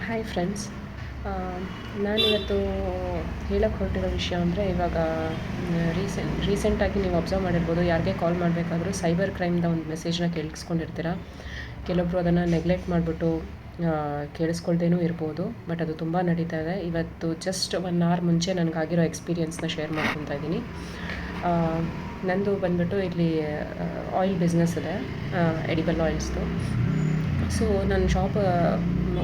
Hi friends. ನಾನಿವತ್ತು ಹೇಳಕ್ಕೆ ಹೊರಟಿರೋ ವಿಷಯ ಅಂದರೆ ಇವಾಗ ರೀಸೆಂಟಾಗಿ ನೀವು ಅಬ್ಸರ್ವ್ ಮಾಡಿರ್ಬೋದು, ಯಾರಿಗೆ ಕಾಲ್ ಮಾಡಬೇಕಾದ್ರೂ ಸೈಬರ್ ಕ್ರೈಮ್ದ ಒಂದು ಮೆಸೇಜ್ನ ಕೇಳಿಸ್ಕೊಂಡಿರ್ತೀರ. ಕೆಲವೊಬ್ಬರು ಅದನ್ನು ನೆಗ್ಲೆಕ್ಟ್ ಮಾಡಿಬಿಟ್ಟು ಕೇಳಿಸ್ಕೊಳ್ದೇನೂ ಇರ್ಬೋದು, ಬಟ್ ಅದು ತುಂಬ ನಡೀತಾ ಇದೆ. ಇವತ್ತು ಜಸ್ಟ್ 1 hour ಮುಂಚೆ ನನಗಾಗಿರೋ ಎಕ್ಸ್ಪೀರಿಯೆನ್ಸ್ನ ಶೇರ್ ಮಾಡ್ಕೊತಾ ಇದ್ದೀನಿ. ನಂದು ಬಂದುಬಿಟ್ಟು ಇಲ್ಲಿ ಆಯಿಲ್ ಬಿಸ್ನೆಸ್ ಇದೆ, ಎಡಿಬಲ್ ಆಯಿಲ್ಸ್ದು. ಸೊ ನನ್ನ ಶಾಪ್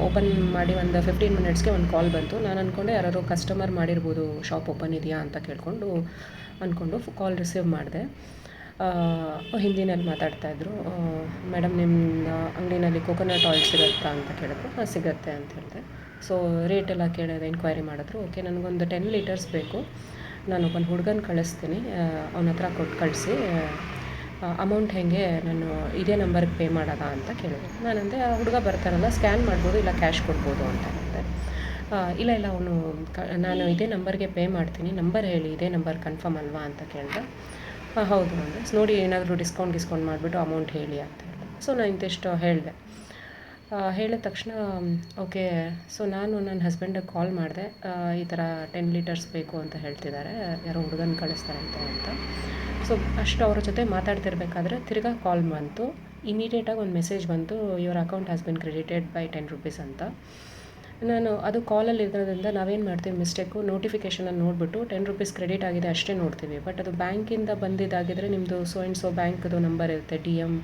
ಓಪನ್ ಮಾಡಿ ಒಂದು 15 ಮಿನಿಟ್ಸ್ಗೆ ಒಂದು ಕಾಲ್ ಬಂತು. ನಾನು ಅಂದ್ಕೊಂಡೆ ಯಾರಾದ್ರು ಕಸ್ಟಮರ್ ಮಾಡಿರ್ಬೋದು, ಶಾಪ್ ಓಪನ್ ಇದೆಯಾ ಅಂತ ಅಂದ್ಕೊಂಡು ಕಾಲ್ ರಿಸೀವ್ ಮಾಡಿದೆ. ಹಿಂದಿನಲ್ಲಿ ಮಾತಾಡ್ತಾಯಿದ್ರು. ಮೇಡಮ್, ನಿಮ್ಮ ಅಂಗಡಿನಲ್ಲಿ ಕೋಕೋನಟ್ ಆಯಿಲ್ ಸಿಗುತ್ತಾ ಅಂತ ಕೇಳಿದ್ರು. ಹಾಂ, ಸಿಗುತ್ತೆ ಅಂತ ಹೇಳಿದೆ. ಸೊ ರೇಟೆಲ್ಲ ಕೇಳಿದೆ, ಎಂಕ್ವೈರಿ ಮಾಡಿದ್ರು. ಓಕೆ, ನನಗೊಂದು 10 ಲೀಟರ್ಸ್ ಬೇಕು, ನಾನು ಒಬ್ಬನ ಹುಡುಗನ ಕಳಿಸ್ತೀನಿ, ಅವನ ಹತ್ರ ಕೊಟ್ಟು ಕಳಿಸಿ, ಅಮೌಂಟ್ ಹೇಗೆ ನಾನು ಇದೇ ನಂಬರ್ಗೆ ಪೇ ಮಾಡೋದಾ ಅಂತ ಕೇಳಿದೆ. ನಾನಂದೆ, ಆ ಹುಡುಗ ಬರ್ತಾರಲ್ಲ, ಸ್ಕ್ಯಾನ್ ಮಾಡ್ಬೋದು, ಇಲ್ಲ ಕ್ಯಾಶ್ ಕೊಡ್ಬೋದು ಅಂತ ಹೇಳಿದೆ. ಇಲ್ಲ ಅವನು ನಾನು ಇದೇ ನಂಬರ್ಗೆ ಪೇ ಮಾಡ್ತೀನಿ, ನಂಬರ್ ಹೇಳಿ, ಇದೇ ನಂಬರ್ ಕನ್ಫರ್ಮ್ ಅಲ್ವಾ ಅಂತ ಕೇಳಿದೆ. ಹೌದು ಅಂದರೆ, ನೋಡಿ ಏನಾದರೂ ಡಿಸ್ಕೌಂಟ್ ಮಾಡಿಬಿಟ್ಟು ಅಮೌಂಟ್ ಹೇಳಿ ಅಂತ ಹೇಳಿದೆ. ಸೊ ನಾನು ಇಂತಿಷ್ಟು ಹೇಳಿದೆ. ಹೇಳಿದ ತಕ್ಷಣ ಓಕೆ. ಸೊ ನಾನು ನನ್ನ ಹಸ್ಬೆಂಡಿಗೆ ಕಾಲ್ ಮಾಡಿದೆ, ಈ ಥರ 10 ಲೀಟರ್ಸ್ ಬೇಕು ಅಂತ ಹೇಳ್ತಿದ್ದಾರೆ, ಯಾರೋ ಹುಡುಗನ ಕಳಿಸ್ತಾರಂತೆ ಅಂತ. ಸೊ ಅಷ್ಟು ಅವ್ರ ಜೊತೆ ಮಾತಾಡ್ತಿರ್ಬೇಕಾದ್ರೆ ತಿರ್ಗಾ ಕಾಲ್ ಬಂತು. ಇಮಿಡಿಯೇಟಾಗಿ ಒಂದು ಮೆಸೇಜ್ ಬಂತು, your account has been credited by 10 rupees ಅಂತ. ನಾನು ಅದು ಕಾಲಲ್ಲಿ ಇರೋದ್ರಿಂದ ನಾವೇನು ಮಾಡ್ತೀವಿ, ಮಿಸ್ಟೇಕು ನೋಟಿಫಿಕೇಷನಲ್ಲಿ ನೋಡಿಬಿಟ್ಟು 10 rupees ಕ್ರೆಡಿಟ್ ಆಗಿದೆ ಅಷ್ಟೇ ನೋಡ್ತೀವಿ. ಬಟ್ ಅದು ಬ್ಯಾಂಕಿಂದ ಬಂದಿದ್ದಾಗಿದ್ದರೆ ನಿಮ್ಮದು ಸೊ ಬ್ಯಾಂಕ್ದು ನಂಬರ್ ಇರುತ್ತೆ, DM,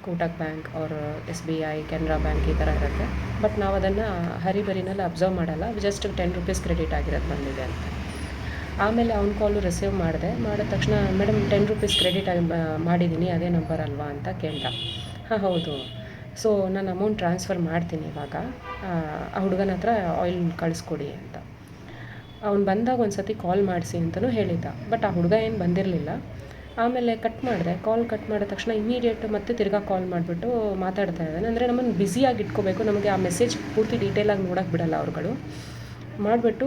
ಕೋಟಕ್ ಬ್ಯಾಂಕ್, ಅವ್ರ SBI, ಕೆನರಾ ಬ್ಯಾಂಕ್, ಈ ಥರ ಇರುತ್ತೆ. ಬಟ್ ನಾವು ಅದನ್ನು ಹರಿಬರಿನಲ್ಲಿ ಅಬ್ಸರ್ವ್ ಮಾಡಲ್ಲ, ಜಸ್ಟ್ 10 rupees ಕ್ರೆಡಿಟ್ ಆಗಿರೋದು ಬಂದಿದೆ ಅಂತ. ಆಮೇಲೆ ಅವ್ನ ಕಾಲು ರಿಸೀವ್ ಮಾಡಿದ ತಕ್ಷಣ, ಮೇಡಮ್ 10 rupees ಕ್ರೆಡಿಟ್ ಮಾಡಿದ್ದೀನಿ, ಅದೇ ನಂಬರ್ ಅಲ್ವಾ ಅಂತ ಕೇಳ್ದ. ಹಾಂ, ಹೌದು. ಸೊ ನಾನು ಅಮೌಂಟ್ ಟ್ರಾನ್ಸ್ಫರ್ ಮಾಡ್ತೀನಿ ಇವಾಗ, ಆ ಹುಡುಗನ ಹತ್ರ ಆಯಿಲ್ ಕಳಿಸ್ಕೊಡಿ ಅಂತ. ಅವ್ನು ಬಂದಾಗ ಒಂದು ಸತಿ ಕಾಲ್ ಮಾಡಿಸಿ ಅಂತಲೂ ಹೇಳಿದ್ದ. ಬಟ್ ಆ ಹುಡುಗ ಏನು ಬಂದಿರಲಿಲ್ಲ. ಆಮೇಲೆ ಕಾಲ್ ಕಟ್ ಮಾಡಿದ ತಕ್ಷಣ ಇಮಿಡಿಯೇಟ್ ಮತ್ತೆ ತಿರ್ಗಾ ಕಾಲ್ ಮಾಡಿಬಿಟ್ಟು ಮಾತಾಡ್ತಾ ಇದ್ದಾನೆ. ಅಂದರೆ ನಮ್ಮನ್ನು ಬ್ಯುಸಿಯಾಗಿ ಇಟ್ಕೋಬೇಕು, ನಮಗೆ ಆ ಮೆಸೇಜ್ ಪೂರ್ತಿ ಡೀಟೇಲಾಗಿ ನೋಡೋಕ್ಕೆ ಬಿಡಲ್ಲ ಅವ್ರುಗಳು. ಮಾಡಿಬಿಟ್ಟು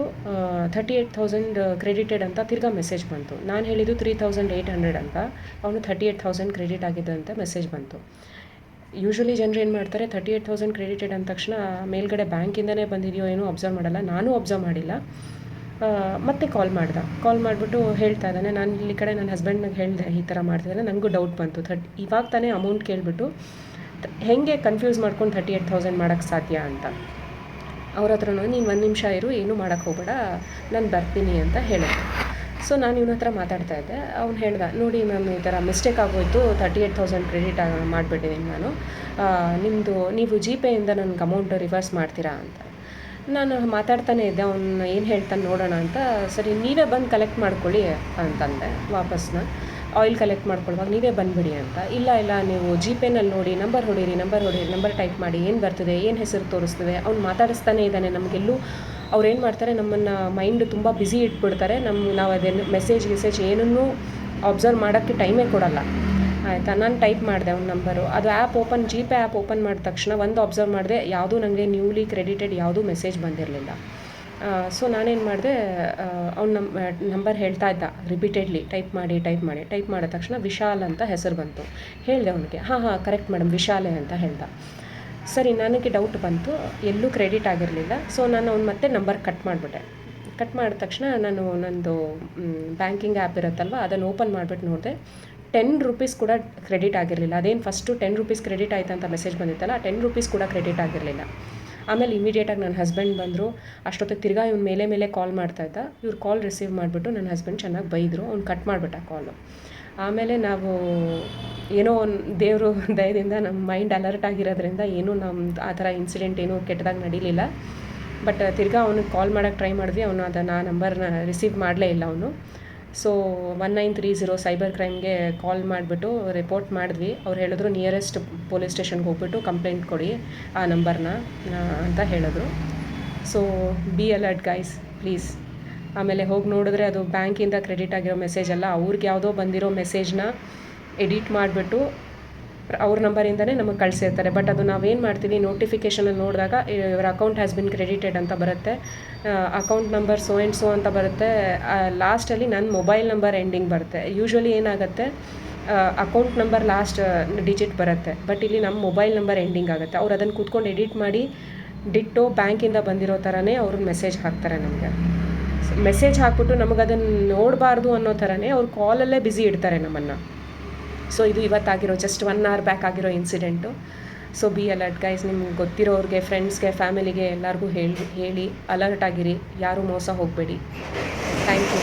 38,000 ಕ್ರೆಡಿಟೆಡ್ ಅಂತ ತಿರ್ಗಾ ಮೆಸೇಜ್ ಬಂತು. ನಾನು ಹೇಳಿದ್ದು 3,800 ಅಂತ, ಅವನು 38,000 ಕ್ರೆಡಿಟ್ ಆಗಿದೆ ಅಂತ ಮೆಸೇಜ್ ಬಂತು. ಯೂಶ್ವಲಿ ಜನರು ಏನು ಮಾಡ್ತಾರೆ, 38,000 ಕ್ರೆಡಿಟೆಡ್ ಅಂದ ತಕ್ಷಣ ಮೇಲ್ಗಡೆ ಬ್ಯಾಂಕಿಂದನೇ ಬಂದಿದೆಯೋ ಏನೋ ಅಬ್ಸರ್ವ್ ಮಾಡಲ್ಲ. ನಾನು ಅಬ್ಸರ್ವ್ ಮಾಡಿಲ್ಲ. ಮತ್ತೆ ಕಾಲ್ ಮಾಡಿಬಿಟ್ಟು ಹೇಳ್ತಾ ಇದ್ದಾನೆ. ನಾನು ಇಲ್ಲಿ ಕಡೆ ನನ್ನ ಹಸ್ಬೆಂಡ್ನಾಗ ಹೇಳಿದೆ, ಈ ಥರ ಮಾಡ್ತಿದ್ದಾನೆ. ನನಗೂ ಡೌಟ್ ಬಂತು. ಇವಾಗ ತಾನೇ ಅಮೌಂಟ್ ಕೇಳಿಬಿಟ್ಟು ಹೇಗೆ ಕನ್ಫ್ಯೂಸ್ ಮಾಡ್ಕೊಂಡು 38,000 ಮಾಡೋಕ್ಕೆ ಸಾಧ್ಯ ಅಂತ. ಅವ್ರ ಹತ್ರನೂ, ನೀನು 1 ನಿಮಿಷ ಇರು, ಏನೂ ಮಾಡೋಕ್ಕೆ ಹೋಗಬೇಡ, ನಾನು ಬರ್ತೀನಿ ಅಂತ ಹೇಳಿದೆ. ಸೊ ನಾನು ಇವನ ಹತ್ರ ಮಾತಾಡ್ತಾ ಇದ್ದೆ. ಅವ್ನು ಹೇಳ್ದ, ನೋಡಿ ಮ್ಯಾಮ್, ಈ ಥರ ಮಿಸ್ಟೇಕ್ ಆಗೋಯ್ತು, 38,000 ಕ್ರೆಡಿಟ್ ಮಾಡಿಬಿಟ್ಟಿದ್ದೀನಿ ನಾನು, ನೀವು GPayಯಿಂದ ನನಗೆ ಅಮೌಂಟ್ ರಿವರ್ಸ್ ಮಾಡ್ತೀರಾ ಅಂತ. ನಾನು ಮಾತಾಡ್ತಾನೆ ಇದ್ದೆ, ಅವ್ನು ಏನು ಹೇಳ್ತಾನೆ ನೋಡೋಣ ಅಂತ. ಸರಿ, ನೀವೇ ಬಂದು ಕಲೆಕ್ಟ್ ಮಾಡ್ಕೊಳ್ಳಿ ಅಂತಂದೆ ವಾಪಸ್ನ. ಆಯಿಲ್ ಕಲೆಕ್ಟ್ ಮಾಡ್ಕೊಳ್ಳುವಾಗ ನೀವೇ ಬಂದುಬಿಡಿ ಅಂತ. ಇಲ್ಲ ನೀವು GPayನಲ್ಲಿ ನೋಡಿ, ನಂಬರ್ ಹೊಡೀರಿ, ನಂಬರ್ ಟೈಪ್ ಮಾಡಿ, ಏನು ಬರ್ತಿದೆ, ಏನು ಹೆಸರು ತೋರಿಸ್ತದೆ. ಅವ್ನು ಮಾತಾಡಿಸ್ತಾನೆ ಇದ್ದಾನೆ. ನಮಗೆಲ್ಲೂ ಅವ್ರೇನು ಮಾಡ್ತಾರೆ, ನಮ್ಮನ್ನು ಮೈಂಡ್ ತುಂಬ ಬ್ಯುಸಿ ಇಟ್ಬಿಡ್ತಾರೆ. ನಾವು ಅದೇನು ಮೆಸೇಜ್ ಏನನ್ನೂ ಅಬ್ಸರ್ವ್ ಮಾಡೋಕ್ಕೆ ಟೈಮೇ ಕೊಡಲ್ಲ. ಆಯಿತಾ, ನಾನು ಟೈಪ್ ಮಾಡಿದೆ ಅವ್ನ ನಂಬರು. ಅದು GPay ಆ್ಯಪ್ ಓಪನ್ ಮಾಡಿದ ತಕ್ಷಣ ಒಂದು ಅಬ್ಸರ್ವ್ ಮಾಡಿದೆ, ಯಾವುದೂ ನನಗೆ ನ್ಯೂಲಿ ಕ್ರೆಡಿಟೆಡ್ ಯಾವುದೂ ಮೆಸೇಜ್ ಬಂದಿರಲಿಲ್ಲ. ಸೊ ನಾನೇನು ಮಾಡಿದೆ, ಅವ್ನ ನಂಬರ್ ಹೇಳ್ತಾ ಇದ್ದ ರಿಪೀಟೆಡ್ಲಿ, ಟೈಪ್ ಮಾಡಿದ ತಕ್ಷಣ ವಿಶಾಲ್ ಅಂತ ಹೆಸರು ಬಂತು. ಹೇಳಿದೆ ಅವನಿಗೆ, ಹಾಂ ಕರೆಕ್ಟ್ ಮೇಡಮ್, ವಿಶಾಲೇ ಅಂತ ಹೇಳ್ದ. ಸರಿ, ನನಗೆ ಡೌಟ್ ಬಂತು, ಎಲ್ಲೂ ಕ್ರೆಡಿಟ್ ಆಗಿರಲಿಲ್ಲ. ಸೊ ನಾನು ಮತ್ತೆ ನಂಬರ್ ಕಟ್ ಮಾಡಿದ ತಕ್ಷಣ ನಂದು ಬ್ಯಾಂಕಿಂಗ್ ಆ್ಯಪ್ ಇರುತ್ತಲ್ವ, ಅದನ್ನು ಓಪನ್ ಮಾಡಿಬಿಟ್ಟು ನೋಡಿದೆ. 10 rupees ಕೂಡ ಕ್ರೆಡಿಟ್ ಆಗಿರಲಿಲ್ಲ. ಅದೇನು ಫಸ್ಟು 10 rupees ಕ್ರೆಡಿಟ್ ಆಯ್ತು ಅಂತ ಮೆಸೇಜ್ ಬಂದಿತ್ತಲ್ಲ, 10 rupees ಕೂಡ ಕ್ರೆಡಿಟ್ ಆಗಿರಲಿಲ್ಲ. ಆಮೇಲೆ ಇಮಿಡಿಯೇಟಾಗಿ ನನ್ನ ಹಸ್ಬೆಂಡ್ ಬಂದರು. ಅಷ್ಟೊತ್ತಿಗೆ ತಿರ್ಗಾ ಇವ್ನು ಮೇಲೆ ಕಾಲ್ ಮಾಡ್ತಾಯಿದ್ದ. ಇವ್ರು ಕಾಲ್ ರಿಸೀವ್ ಮಾಡಿಬಿಟ್ಟು ನನ್ನ ಹಸ್ಬೆಂಡ್ ಚೆನ್ನಾಗಿ ಬೈದರು. ಅವ್ನು ಕಟ್ ಮಾಡಿಬಿಟ್ಟ ಕಾಲು. ಆಮೇಲೆ ನಾವು ಏನೋ ಒಂದು ದೇವರು ದಯದಿಂದ ನಮ್ಮ ಮೈಂಡ್ ಅಲರ್ಟ್ ಆಗಿರೋದ್ರಿಂದ ಏನೂ ನಮ್ದು ಆ ಥರ ಇನ್ಸಿಡೆಂಟ್ ಏನೂ ಕೆಟ್ಟದಾಗಿ ನಡೀಲಿಲ್ಲ. ಬಟ್ ತಿರ್ಗಾ ಅವ್ನಿಗೆ ಕಾಲ್ ಮಾಡೋಕ್ಕೆ ಟ್ರೈ ಮಾಡಿದ್ವಿ, ಅವನು ಅದನ್ನು ಆ ನಂಬರ್ನ ರಿಸೀವ್ ಮಾಡಲೇ ಇಲ್ಲ ಅವನು. ಸೊ 1930 ಸೈಬರ್ ಕ್ರೈಮ್ಗೆ ಕಾಲ್ ಮಾಡಿಬಿಟ್ಟು ರಿಪೋರ್ಟ್ ಮಾಡಿದ್ವಿ. ಅವ್ರು ಹೇಳಿದ್ರು, ನಿಯರೆಸ್ಟ್ ಪೊಲೀಸ್ ಸ್ಟೇಷನ್ಗೆ ಹೋಗ್ಬಿಟ್ಟು ಕಂಪ್ಲೇಂಟ್ ಕೊಡಿ ಆ ನಂಬರ್ನ ಅಂತ ಹೇಳಿದ್ರು. So be alert guys, please. ಆಮೇಲೆ ಹೋಗಿ ನೋಡಿದ್ರೆ ಅದು ಬ್ಯಾಂಕಿಂದ ಕ್ರೆಡಿಟ್ ಆಗಿರೋ ಮೆಸೇಜ್ ಅಲ್ಲ, ಅವ್ರಿಗೆ ಯಾವುದೋ ಬಂದಿರೋ ಮೆಸೇಜ್ನ ಎಡಿಟ್ ಮಾಡಿಬಿಟ್ಟು ಅವ್ರ ನಂಬರಿಂದನೇ ನಮಗೆ ಕಳಿಸಿರ್ತಾರೆ. ಬಟ್ ಅದು ನಾವೇನು ಮಾಡ್ತೀವಿ, ನೋಟಿಫಿಕೇಷನಲ್ಲಿ ನೋಡಿದಾಗ ಇವರ ಅಕೌಂಟ್ ಹ್ಯಾಸ್ ಬಿನ್ ಕ್ರೆಡಿಟೆಡ್ ಅಂತ ಬರುತ್ತೆ, account number so and so ಅಂತ ಬರುತ್ತೆ. ಲಾಸ್ಟಲ್ಲಿ ನನ್ನ ಮೊಬೈಲ್ ನಂಬರ್ ಎಂಡಿಂಗ್ ಬರುತ್ತೆ. ಯೂಶ್ವಲಿ ಏನಾಗುತ್ತೆ, ಅಕೌಂಟ್ ನಂಬರ್ ಲಾಸ್ಟ್ ಡಿಜಿಟ್ ಬರುತ್ತೆ, ಬಟ್ ಇಲ್ಲಿ ನಮ್ಮ ಮೊಬೈಲ್ ನಂಬರ್ ಎಂಡಿಂಗ್ ಆಗುತ್ತೆ. ಅವ್ರು ಅದನ್ನು ಕೂತ್ಕೊಂಡು ಎಡಿಟ್ ಮಾಡಿ ಡಿಟ್ಟೋ ಬ್ಯಾಂಕಿಂದ ಬಂದಿರೋ ಥರನೇ ಅವರು ಮೆಸೇಜ್ ಹಾಕ್ತಾರೆ ನಮಗೆ. ಮೆಸೇಜ್ ಹಾಕ್ಬಿಟ್ಟು ನಮಗದನ್ನು ನೋಡಬಾರ್ದು ಅನ್ನೋ ಥರನೇ ಅವ್ರು ಕಾಲಲ್ಲೇ ಬ್ಯುಸಿ ಇಡ್ತಾರೆ ನಮ್ಮನ್ನು. ಸೊ ಇದು ಇವತ್ತಾಗಿರೋ ಜಸ್ಟ್ 1 hour ಬ್ಯಾಕ್ ಆಗಿರೋ incident. So be alert guys. ನಿಮ್ಗೆ ಗೊತ್ತಿರೋರಿಗೆ, ಫ್ರೆಂಡ್ಸ್ಗೆ, ಫ್ಯಾಮಿಲಿಗೆ ಎಲ್ಲರಿಗೂ ಹೇಳಿ ಅಲರ್ಟ್ ಆಗಿರಿ. ಯಾರೂ ಮೋಸ ಹೋಗಬೇಡಿ. Thank you.